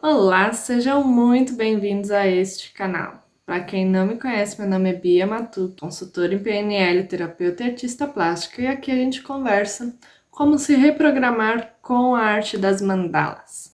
Olá, sejam muito bem-vindos a este canal. Para quem não me conhece, meu nome é Bia Matuque, consultora em PNL, terapeuta e artista plástica, e aqui a gente conversa como se reprogramar com a arte das mandalas.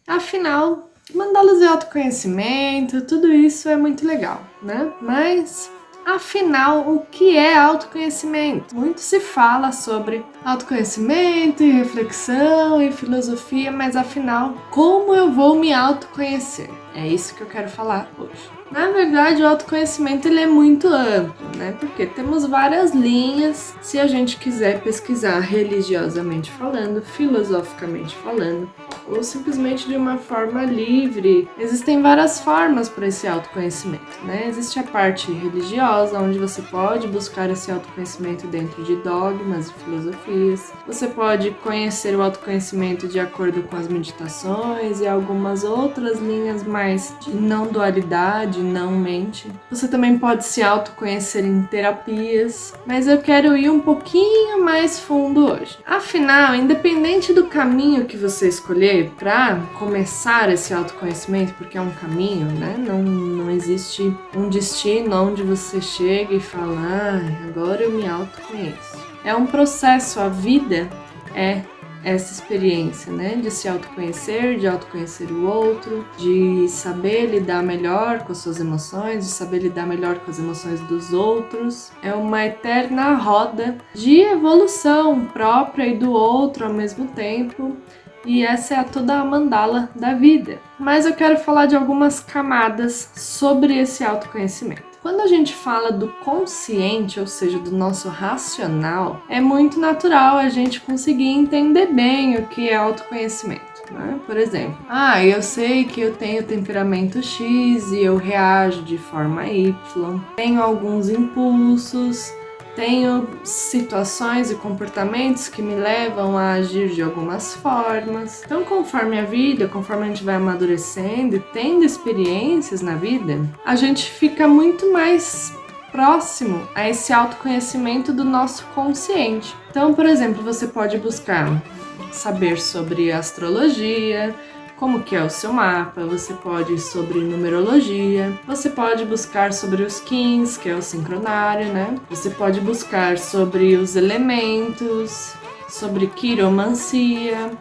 Afinal, mandalas e autoconhecimento, tudo isso é muito legal, né? Mas afinal, o que é autoconhecimento? Muito se fala sobre autoconhecimento e reflexão e filosofia, mas afinal, como eu vou me autoconhecer? É isso que eu quero falar hoje. Na verdade, o autoconhecimento ele é muito amplo, né? Porque temos várias linhas, se a gente quiser pesquisar religiosamente falando, filosoficamente falando, ou simplesmente de uma forma livre. Existem várias formas para esse autoconhecimento, né? Existe a parte religiosa, onde você pode buscar esse autoconhecimento dentro de dogmas e filosofias. Você pode conhecer o autoconhecimento de acordo com as meditações e algumas outras linhas mais de não dualidade, não mente. Você também pode se autoconhecer em terapias, mas eu quero ir um pouquinho mais fundo hoje. Afinal, independente do caminho que você escolher para começar esse autoconhecimento, porque é um caminho, né? Não existe um destino onde você chega e fala, agora eu me autoconheço. É um processo, a vida é essa experiência, né, de se autoconhecer, de autoconhecer o outro, de saber lidar melhor com as suas emoções, de saber lidar melhor com as emoções dos outros. É uma eterna roda de evolução própria e do outro ao mesmo tempo. E essa é toda a mandala da vida. Mas eu quero falar de algumas camadas sobre esse autoconhecimento. Quando a gente fala do consciente, ou seja, do nosso racional, é muito natural a gente conseguir entender bem o que é autoconhecimento. Né? Por exemplo, eu sei que eu tenho temperamento X e eu reajo de forma Y, tenho alguns impulsos, tenho situações e comportamentos que me levam a agir de algumas formas. Então, conforme a vida, conforme a gente vai amadurecendo e tendo experiências na vida, a gente fica muito mais próximo a esse autoconhecimento do nosso consciente. Então, por exemplo, você pode buscar saber sobre astrologia, como que é o seu mapa, você pode ir sobre numerologia, você pode buscar sobre os Kins, que é o sincronário, né? Você pode buscar sobre os elementos, sobre quiromancia,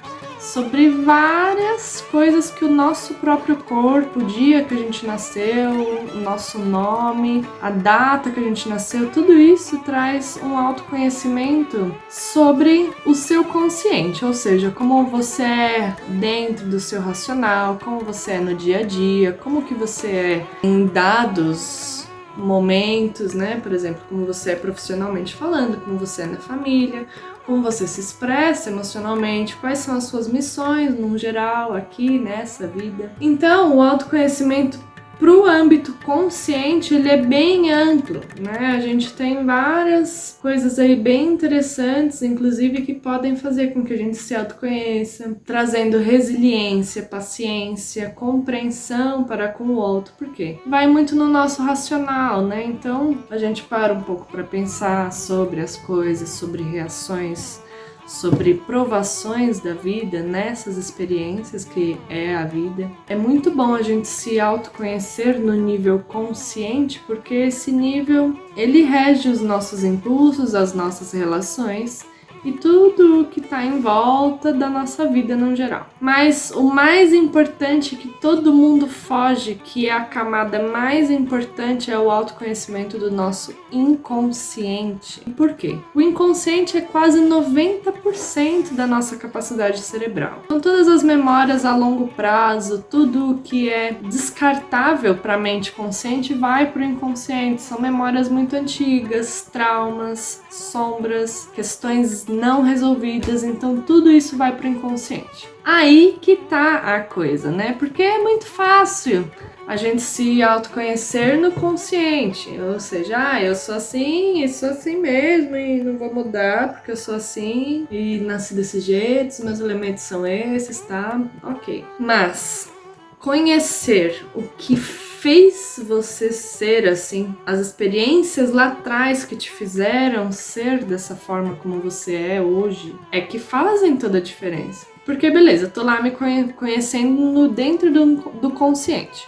sobre várias coisas que o nosso próprio corpo, o dia que a gente nasceu, o nosso nome, a data que a gente nasceu, tudo isso traz um autoconhecimento sobre o seu consciente, ou seja, como você é dentro do seu racional, como você é no dia a dia, como que você é em dados momentos, né? Por exemplo, como você é profissionalmente falando, como você é na família, como você se expressa emocionalmente, quais são as suas missões no geral aqui nessa vida. Então, o autoconhecimento para o âmbito consciente, ele é bem amplo, né? A gente tem várias coisas aí bem interessantes, inclusive que podem fazer com que a gente se autoconheça, trazendo resiliência, paciência, compreensão para com o outro. Por quê? Vai muito no nosso racional, né? Então, a gente para um pouco para pensar sobre as coisas, sobre reações, sobre provações da vida, nessas experiências que é a vida. É muito bom a gente se autoconhecer no nível consciente, porque esse nível, ele rege os nossos impulsos, as nossas relações e tudo o que está em volta da nossa vida no geral. Mas o mais importante que todo mundo foge, que é a camada mais importante, é o autoconhecimento do nosso inconsciente. E por quê? O inconsciente é quase 90% da nossa capacidade cerebral. Então todas as memórias a longo prazo, tudo o que é descartável para a mente consciente vai para o inconsciente. São memórias muito antigas, traumas, sombras, questões não resolvidas, então tudo isso vai para o inconsciente. Aí que tá a coisa, né? Porque é muito fácil a gente se autoconhecer no consciente, ou seja, eu sou assim e sou assim mesmo e não vou mudar porque eu sou assim e nasci desse jeito, os meus elementos são esses, tá? Ok. Mas conhecer o que fez você ser assim, as experiências lá atrás que te fizeram ser dessa forma como você é hoje, é que fazem toda a diferença. Porque beleza, eu tô lá me conhecendo dentro do consciente.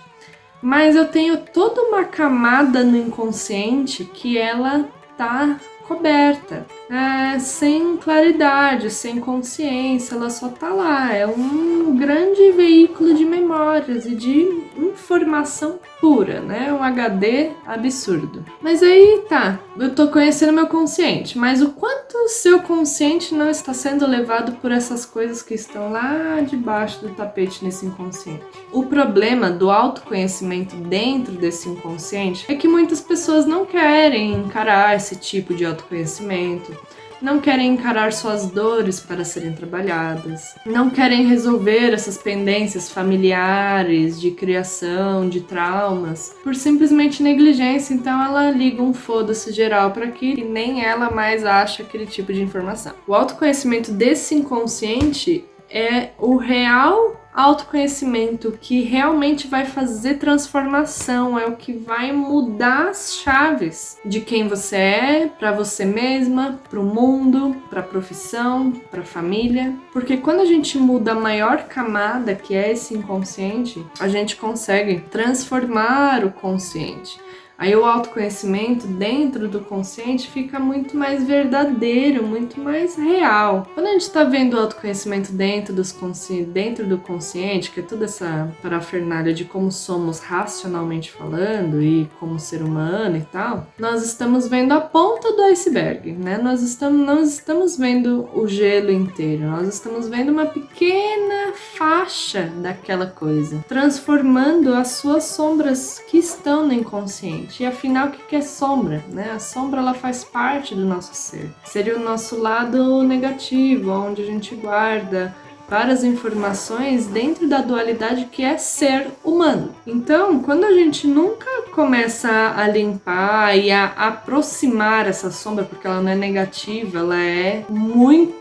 Mas eu tenho toda uma camada no inconsciente que ela tá coberta, sem claridade, sem consciência, ela só tá lá. É um grande veículo de memórias e de informação pura, né? Um HD absurdo. Mas aí tá, eu tô conhecendo meu consciente, mas o quanto o seu consciente não está sendo levado por essas coisas que estão lá debaixo do tapete nesse inconsciente? O problema do autoconhecimento dentro desse inconsciente é que muitas pessoas não querem encarar esse tipo de autoconhecimento, não querem encarar suas dores para serem trabalhadas, não querem resolver essas pendências familiares de criação, de traumas, por simplesmente negligência. Então ela liga um foda-se geral para aquilo e nem ela mais acha aquele tipo de informação. O autoconhecimento desse inconsciente é o real autoconhecimento que realmente vai fazer transformação, é o que vai mudar as chaves de quem você é, para você mesma, para o mundo, para a profissão, para a família. Porque quando a gente muda a maior camada, que é esse inconsciente, a gente consegue transformar o consciente. Aí o autoconhecimento dentro do consciente fica muito mais verdadeiro, muito mais real. Quando a gente está vendo o autoconhecimento dentro do consciente, que é toda essa parafernália de como somos racionalmente falando e como ser humano e tal, nós estamos vendo a ponta do iceberg, né? Nós não estamos vendo o gelo inteiro, nós estamos vendo uma pequena faixa daquela coisa, transformando as suas sombras que estão no inconsciente. E afinal, o que é sombra? Né? A sombra ela faz parte do nosso ser. Seria o nosso lado negativo, onde a gente guarda várias informações dentro da dualidade que é ser humano. Então, quando a gente nunca começa a limpar e a aproximar essa sombra, porque ela não é negativa, ela é muito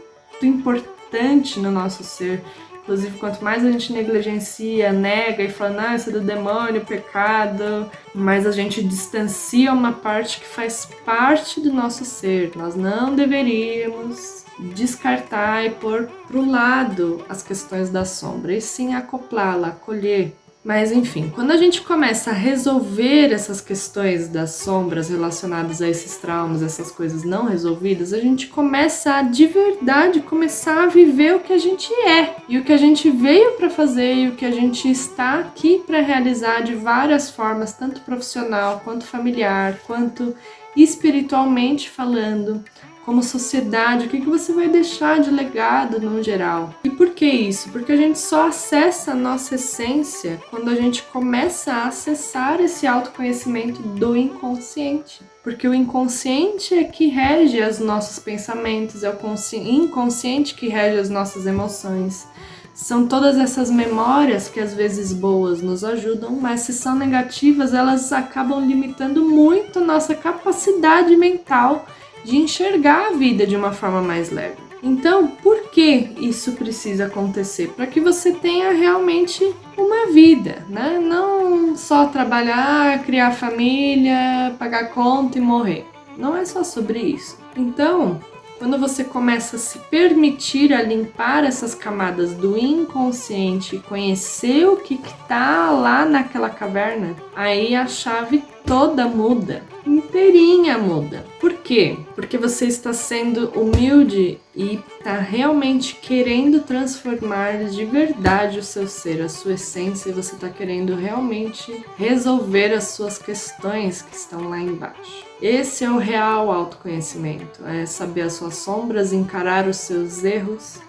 importante no nosso ser. Inclusive, quanto mais a gente negligencia, nega e fala, não, isso é do demônio, pecado, mais a gente distancia uma parte que faz parte do nosso ser. Nós não deveríamos descartar e pôr pro lado as questões da sombra, e sim acoplá-la, acolher. Mas enfim, quando a gente começa a resolver essas questões das sombras relacionadas a esses traumas, essas coisas não resolvidas, a gente começa a de verdade começar a viver o que a gente é e o que a gente veio para fazer e o que a gente está aqui para realizar de várias formas, tanto profissional quanto familiar, quanto espiritualmente falando. Como sociedade, o que você vai deixar de legado no geral? E por que isso? Porque a gente só acessa a nossa essência quando a gente começa a acessar esse autoconhecimento do inconsciente. Porque o inconsciente é que rege os nossos pensamentos, é o inconsciente que rege as nossas emoções. São todas essas memórias que às vezes boas nos ajudam, mas se são negativas, elas acabam limitando muito a nossa capacidade mental de enxergar a vida de uma forma mais leve. Então, por que isso precisa acontecer? Para que você tenha realmente uma vida, né? Não só trabalhar, criar família, pagar conta e morrer. Não é só sobre isso. Então, quando você começa a se permitir a limpar essas camadas do inconsciente e conhecer o que está lá naquela caverna, aí a chave toda muda, inteirinha muda. Por quê? Porque você está sendo humilde e está realmente querendo transformar de verdade o seu ser, a sua essência, e você está querendo realmente resolver as suas questões que estão lá embaixo. Esse é o real autoconhecimento, é saber as suas sombras, encarar os seus erros,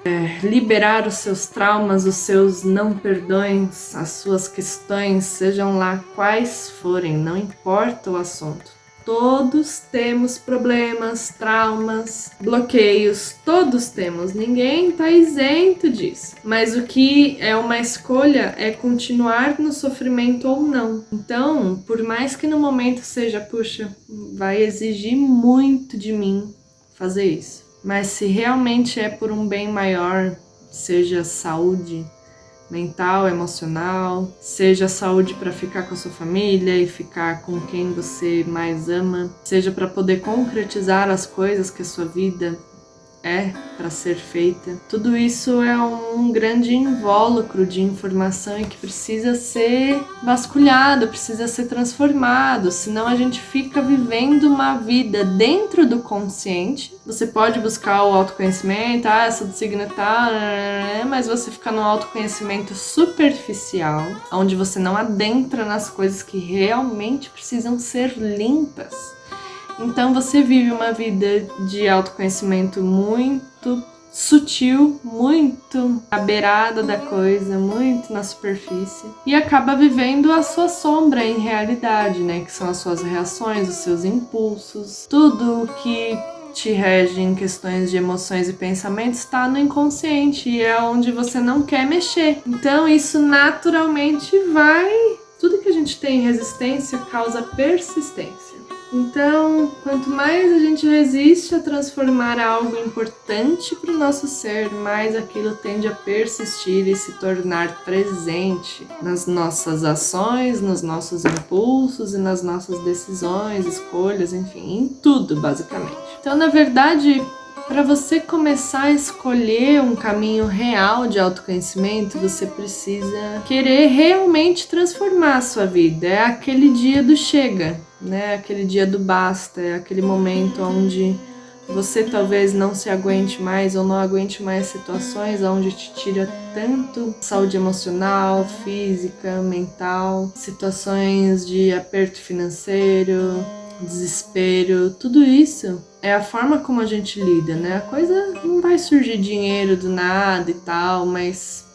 liberar os seus traumas, os seus não perdões, as suas questões, sejam lá quais forem, não importa o assunto. Todos temos problemas, traumas, bloqueios, todos temos, ninguém está isento disso. Mas o que é uma escolha é continuar no sofrimento ou não. Então, por mais que no momento seja, puxa, vai exigir muito de mim fazer isso. Mas se realmente é por um bem maior, seja saúde, mental, emocional, seja saúde para ficar com a sua família e ficar com quem você mais ama, seja para poder concretizar as coisas que a sua vida é para ser feita. Tudo isso é um grande invólucro de informação e que precisa ser vasculhado, precisa ser transformado, senão a gente fica vivendo uma vida dentro do consciente. Você pode buscar o autoconhecimento, eu sou do signo tal, mas você fica no autoconhecimento superficial, onde você não adentra nas coisas que realmente precisam ser limpas. Então você vive uma vida de autoconhecimento muito sutil, muito à beirada da coisa, muito na superfície, e acaba vivendo a sua sombra em realidade, né? Que são as suas reações, os seus impulsos, tudo que te rege em questões de emoções e pensamentos está no inconsciente e é onde você não quer mexer. Então isso naturalmente tudo que a gente tem resistência causa persistência. Então, quanto mais a gente resiste a transformar algo importante para o nosso ser, mais aquilo tende a persistir e se tornar presente nas nossas ações, nos nossos impulsos e nas nossas decisões, escolhas, enfim, em tudo, basicamente. Então, na verdade, para você começar a escolher um caminho real de autoconhecimento, você precisa querer realmente transformar a sua vida. É aquele dia do chega, né? Aquele dia do basta, é aquele momento onde você talvez não se aguente mais ou não aguente mais situações onde te tira tanto saúde emocional, física, mental, situações de aperto financeiro, desespero, tudo isso é a forma como a gente lida, né? A coisa não vai surgir dinheiro do nada e tal, mas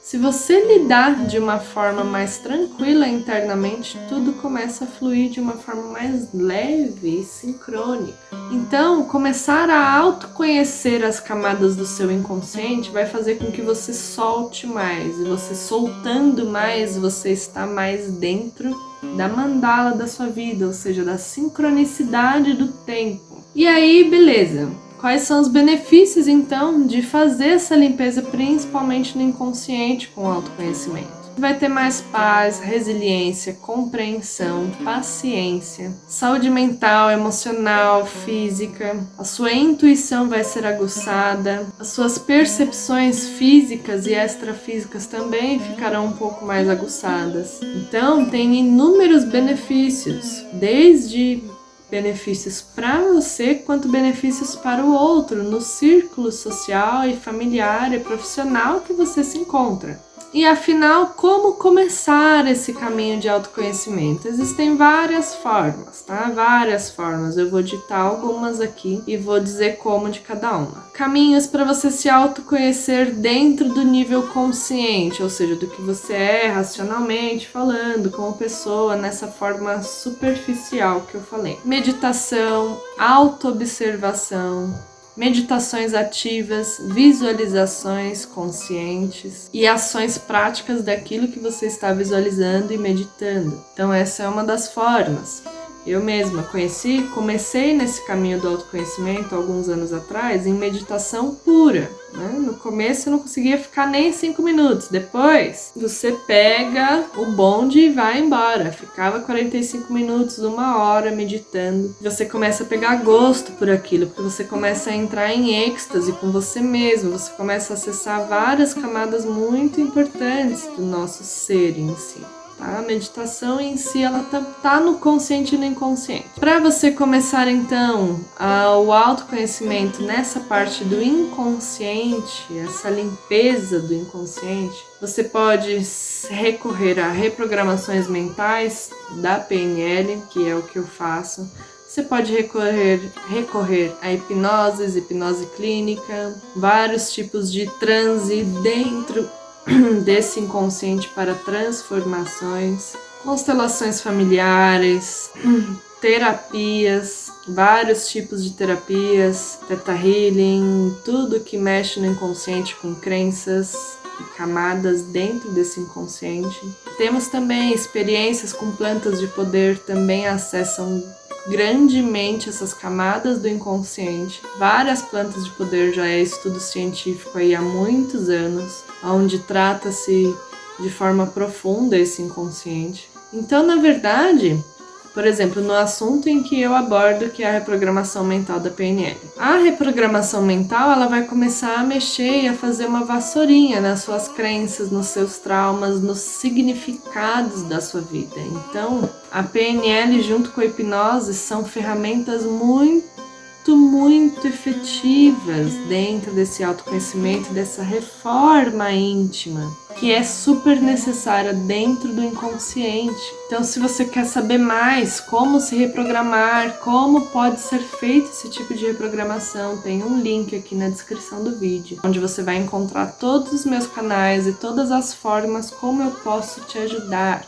se você lidar de uma forma mais tranquila internamente, tudo começa a fluir de uma forma mais leve e sincrônica. Então, começar a autoconhecer as camadas do seu inconsciente vai fazer com que você solte mais. E você soltando mais, você está mais dentro da mandala da sua vida, ou seja, da sincronicidade do tempo. E aí, beleza. Quais são os benefícios, então, de fazer essa limpeza, principalmente no inconsciente, com o autoconhecimento? Vai ter mais paz, resiliência, compreensão, paciência, saúde mental, emocional, física. A sua intuição vai ser aguçada, as suas percepções físicas e extrafísicas também ficarão um pouco mais aguçadas. Então, tem inúmeros benefícios, desde benefícios para você quanto benefícios para o outro no círculo social e familiar e profissional que você se encontra. E afinal, como começar esse caminho de autoconhecimento? Existem várias formas, tá? Várias formas. Eu vou ditar algumas aqui e vou dizer como de cada uma. Caminhos para você se autoconhecer dentro do nível consciente, ou seja, do que você é racionalmente falando, como pessoa, nessa forma superficial que eu falei. Meditação, autoobservação, meditações ativas, visualizações conscientes e ações práticas daquilo que você está visualizando e meditando. Então essa é uma das formas. Eu mesma comecei nesse caminho do autoconhecimento alguns anos atrás em meditação pura, né? No começo eu não conseguia ficar nem 5 minutos, depois você pega o bonde e vai embora. Ficava 45 minutos, 1 hora meditando. Você começa a pegar gosto por aquilo, porque você começa a entrar em êxtase com você mesmo, você começa a acessar várias camadas muito importantes do nosso ser em si. A meditação em si, ela tá no consciente e no inconsciente. Para você começar então o autoconhecimento nessa parte do inconsciente, essa limpeza do inconsciente, você pode recorrer a reprogramações mentais da PNL, que é o que eu faço. Você pode recorrer a hipnose clínica, vários tipos de transe dentro desse inconsciente para transformações, constelações familiares, terapias, vários tipos de terapias, Theta Healing, tudo que mexe no inconsciente com crenças e camadas dentro desse inconsciente. Temos também experiências com plantas de poder, também acessam grandemente essas camadas do inconsciente. Várias plantas de poder já é estudo científico aí há muitos anos, onde trata-se de forma profunda esse inconsciente. Então, na verdade, por exemplo, no assunto em que eu abordo, que é a reprogramação mental da PNL. A reprogramação mental, ela vai começar a mexer e a fazer uma vassourinha nas suas crenças, nos seus traumas, nos significados da sua vida. Então, a PNL junto com a hipnose são ferramentas muito efetivas dentro desse autoconhecimento, dessa reforma íntima, que é super necessária dentro do inconsciente. Então, se você quer saber mais como se reprogramar, como pode ser feito esse tipo de reprogramação, tem um link aqui na descrição do vídeo, onde você vai encontrar todos os meus canais e todas as formas como eu posso te ajudar.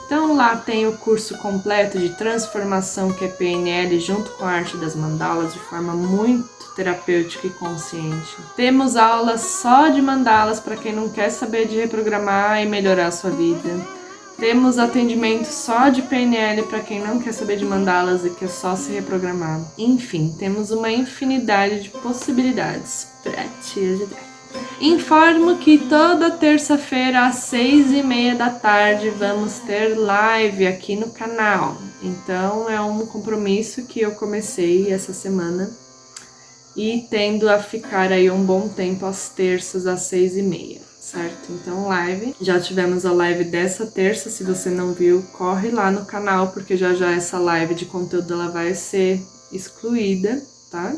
Então lá tem o curso completo de transformação, que é PNL, junto com a arte das mandalas, de forma muito terapêutica e consciente. Temos aulas só de mandalas para quem não quer saber de reprogramar e melhorar a sua vida. Temos atendimento só de PNL para quem não quer saber de mandalas e quer só se reprogramar. Enfim, temos uma infinidade de possibilidades para te ajudar. Informo que toda terça-feira às 6h30 da tarde vamos ter live aqui no canal. Então é um compromisso que eu comecei essa semana e tendo a ficar aí um bom tempo às terças às 6h30, certo? Então live, já tivemos a live dessa terça, se você não viu, corre lá no canal, porque já essa live de conteúdo ela vai ser excluída, tá?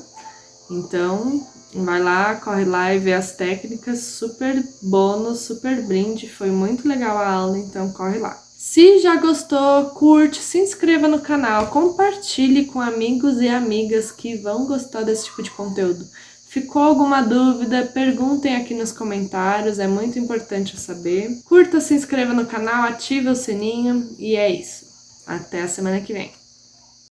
Então, vai lá, corre lá e vê as técnicas, super bônus, super brinde, foi muito legal a aula, então corre lá. Se já gostou, curte, se inscreva no canal, compartilhe com amigos e amigas que vão gostar desse tipo de conteúdo. Ficou alguma dúvida? Perguntem aqui nos comentários, é muito importante eu saber. Curta, se inscreva no canal, ative o sininho e é isso. Até a semana que vem.